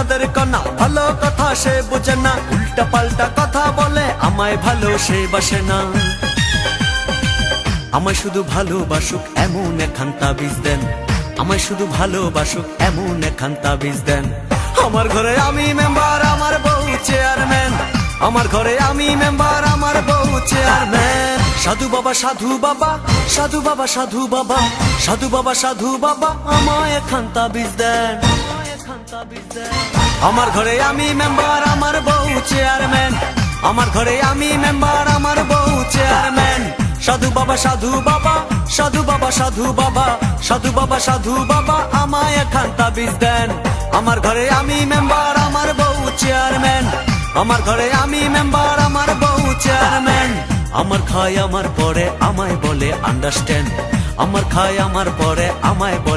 চাঁদের কণা, ভালো কথা সে বোঝে না, উল্টা পাল্টা কথা বলে, আমায় ভালো সে বাসে না। আমায় শুধু ভালোবাসুক এমন একখান তাবিজ দেন, আমায় শুধু ভালোবাসুক এমন একখান তাবিজ দেন। আমার ঘরে আমি মেম্বার, আমার বউ চেয়ারম্যান, আমার ঘরে আমি মেম্বার, আমার বউ চেয়ারম্যান। সাধু বাবা সাধু বাবা, সাধু বাবা সাধু বাবা, সাধু বাবা সাধু বাবা, আমায় একখান তাবিজ দেন। আমার ঘরে আমি মেম্বার, আমার বউ চেয়ারম্যান, আমার ঘরে আমি মেম্বার, আমার বউ চেয়ারম্যান। সাধু বাবা সাধু বাবা, সাধু বাবা সাধু বাবা, সাধু বাবা সাধু বাবা, আমায় একখান তাবিজ দেন। আমার ঘরে আমি মেম্বার, আমার বউ চেয়ারম্যান, আমার ঘরে আমি মেম্বার, আমার বউ চেয়ারম্যান। আমার খায় আমার পরে আমায় বলে আন্ডারস্ট্যান্ড, আমার খায় আমার পরে আমায় বলে